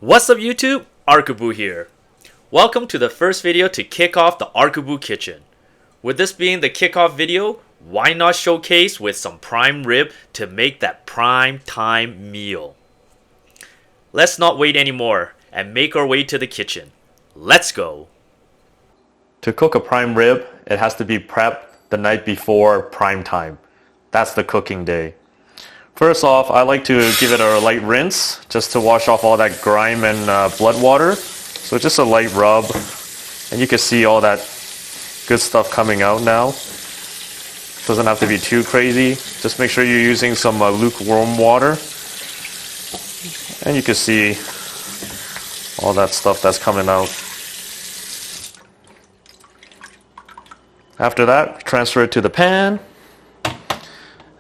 What's up YouTube? Arkabu here. Welcome to the first video to kick off the Arkabu kitchen. With this being the kickoff video, why not showcase with some prime rib to make that prime time meal? Let's not wait anymore and make our way to the kitchen. Let's go! To cook a prime rib, it has to be prepped the night before prime time. That's the cooking day. First off, I like to give it a light rinse just to wash off all that grime and blood water. So just a light rub, and you can see all that good stuff coming out now. Doesn't have to be too crazy. Just make sure you're using some lukewarm water, and you can see all that stuff that's coming out. After that, transfer it to the pan.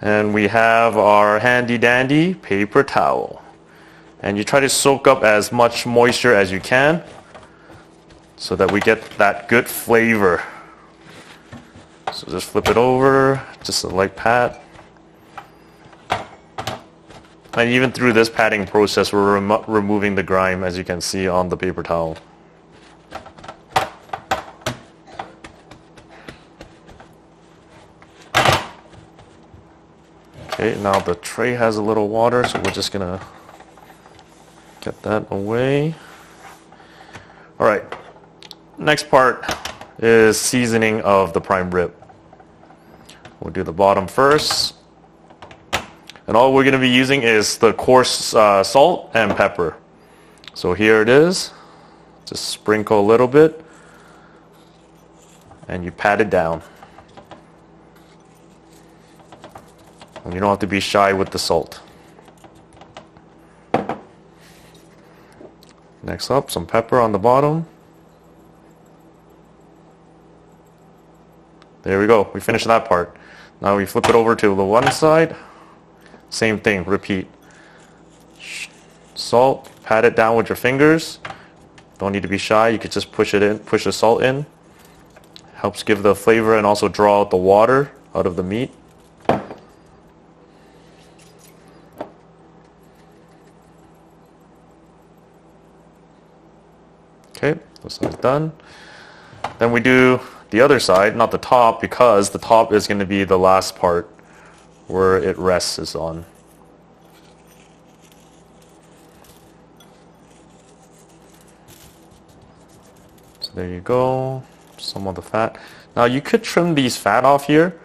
And we have our handy dandy paper towel. And you try to soak up as much moisture as you can so that we get that good flavor. So just flip it over, just a light pat. And even through this patting process, we're removing the grime, as you can see on the paper towel. Okay, now the tray has a little water, so we're just gonna get that away. Alright, next part is seasoning of the prime rib. We'll do the bottom first. And all we're gonna be using is the coarse salt and pepper. So here it is. Just sprinkle a little bit and you pat it down. And you don't have to be shy with the salt. Next up, some pepper on the bottom. There we go, we finished that part. Now we flip it over to the one side. Same thing, repeat. Salt, pat it down with your fingers. Don't need to be shy, you could just push it in, push the salt in. Helps give the flavor and also draw out the water out of the meat. Okay, this side's done. Then we do the other side, not the top, because the top is going to be the last part where it rests is on. So there you go, some of the fat. Now you could trim these fat off here,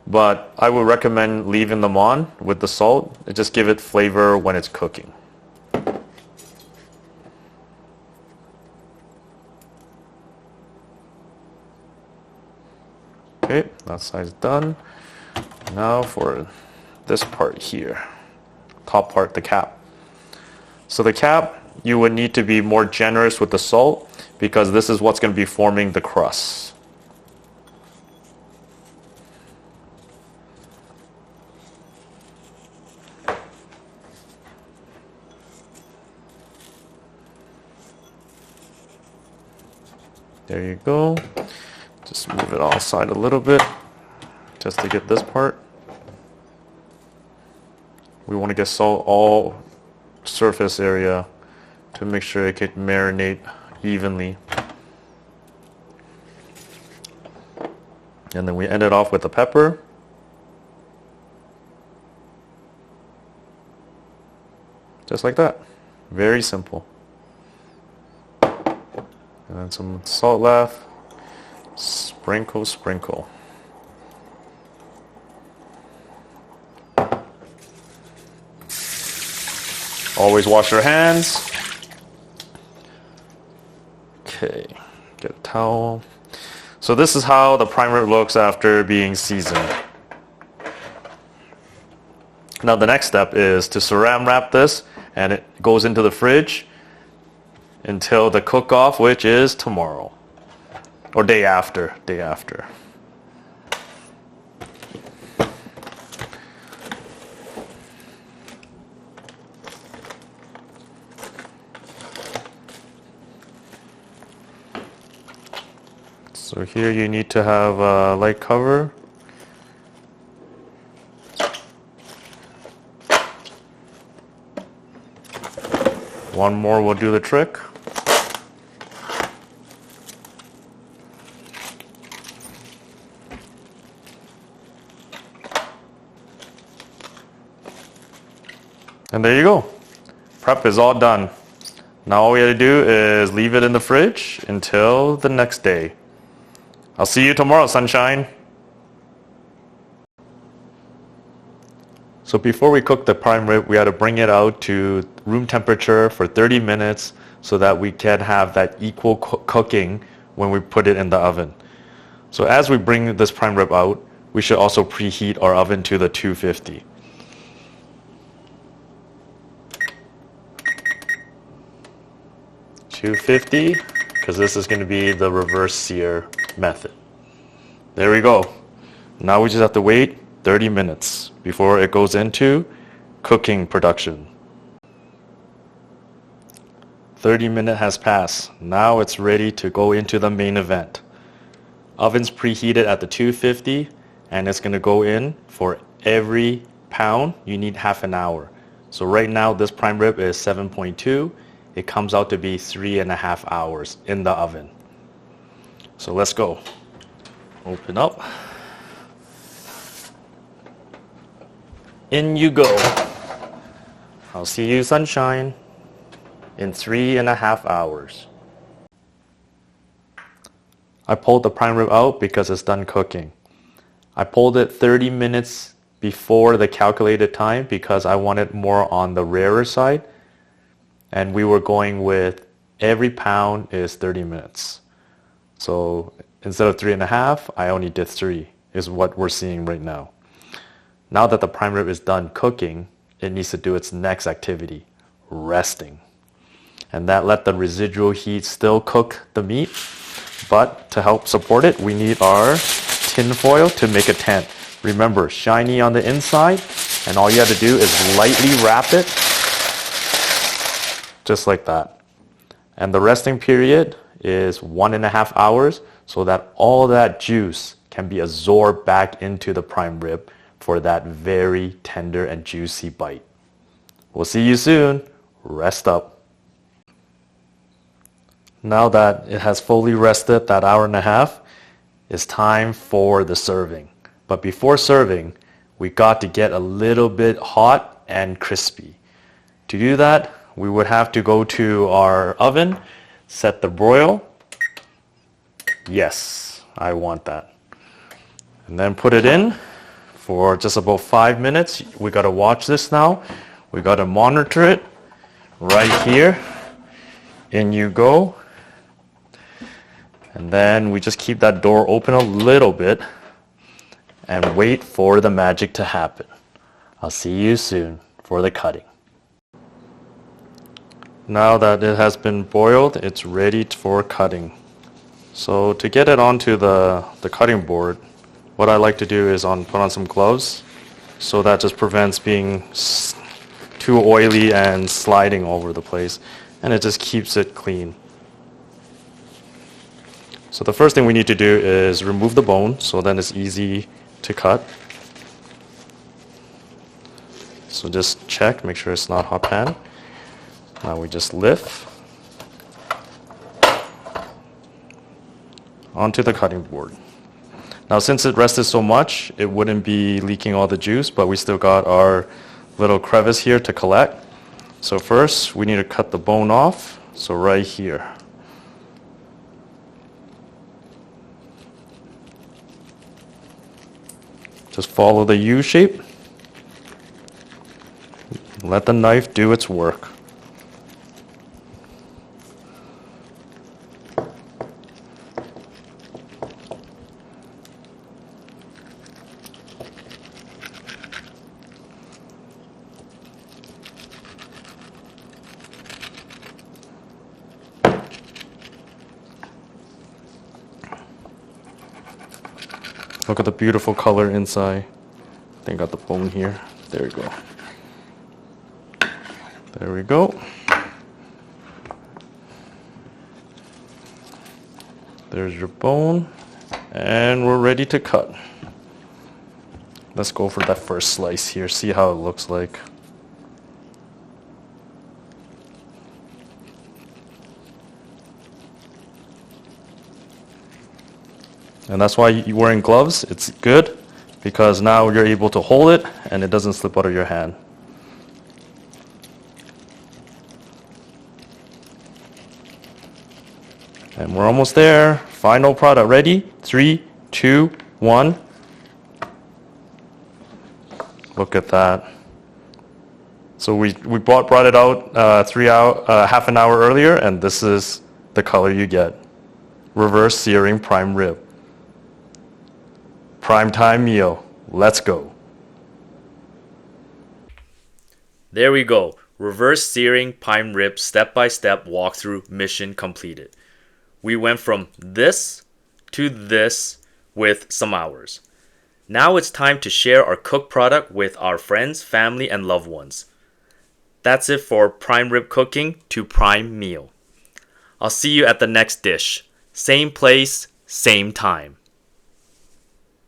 but I would recommend leaving them on with the salt. It just gives it flavor when it's cooking. Okay, that side's done. Now for this part here, top part, the cap. So the cap, you would need to be more generous with the salt because this is what's going to be forming the crust. There you go. Just move it offside a little bit just to get this part. We want to get salt all surface area to make sure it can marinate evenly. And then we end it off with the pepper. Just like that. Very simple. And then some salt left. Sprinkle, sprinkle. Always wash your hands. Okay, get a towel. So this is how the prime rib looks after being seasoned. Now the next step is to saran wrap this, and it goes into the fridge until the cook-off, which is tomorrow. Or day after. So here you need to have a light cover. One more will do the trick. And there you go. Prep is all done. Now all we gotta do is leave it in the fridge until the next day. I'll see you tomorrow, sunshine. So before we cook the prime rib, we had to bring it out to room temperature for 30 minutes so that we can have that equal cooking when we put it in the oven. So as we bring this prime rib out, we should also preheat our oven to the 250. Because this is going to be the reverse sear method. There we go. Now we just have to wait 30 minutes before it goes into cooking production. 30 minutes has passed. Now it's ready to go into the main event. Oven's preheated at the 250 and it's going to go in for every pound you need half an hour. So right now this prime rib is 7.2. It comes out to be 3.5 hours in the oven. So let's go. Open up. In you go. I'll see you, sunshine, in 3.5 hours. I pulled the prime rib out because it's done cooking. I pulled it 30 minutes before the calculated time because I wanted more on the rarer side. And we were going with every pound is 30 minutes. So instead of 3.5, I only did 3, is what we're seeing right now. Now that the prime rib is done cooking, it needs to do its next activity, resting. And that let the residual heat still cook the meat. But to help support it, we need our tin foil to make a tent. Remember, shiny on the inside, and all you have to do is lightly wrap it just like that. And the resting period is 1.5 hours so that all that juice can be absorbed back into the prime rib for that very tender and juicy bite. We'll see you soon. Rest up. Now that it has fully rested that 1.5 hours, it's time for the serving. But before serving, we got to get a little bit hot and crispy. To do that, we would have to go to our oven, set the broil. Yes, I want that. And then put it in for just about 5 minutes. We got to watch this now. We got to monitor it right here. In you go. And then we just keep that door open a little bit and wait for the magic to happen. I'll see you soon for the cutting. Now that it has been boiled, it's ready for cutting. So to get it onto the cutting board, what I like to do is put on some gloves, so that just prevents being too oily and sliding over the place, and it just keeps it clean. So the first thing we need to do is remove the bone, so then it's easy to cut. So just check, make sure it's not hot pan. Now we just lift onto the cutting board. Now since it rested so much, it wouldn't be leaking all the juice, but we still got our little crevice here to collect. So first we need to cut the bone off, so right here. Just follow the U shape. Let the knife do its work. Look at the beautiful color inside. I think I got the bone here. There we go. There we go. There's your bone. And we're ready to cut. Let's go for that first slice here, see how it looks like. And that's why you're wearing gloves. It's good because now you're able to hold it and it doesn't slip out of your hand. And we're almost there. Final product ready. 3, 2, 1. Look at that. So we brought it out half an hour earlier, and this is the color you get. Reverse searing prime rib. Prime time meal. Let's go. There we go. Reverse searing prime rib step-by-step walkthrough mission completed. We went from this to this with some hours. Now it's time to share our cooked product with our friends, family, and loved ones. That's it for prime rib cooking to prime meal. I'll see you at the next dish. Same place, same time.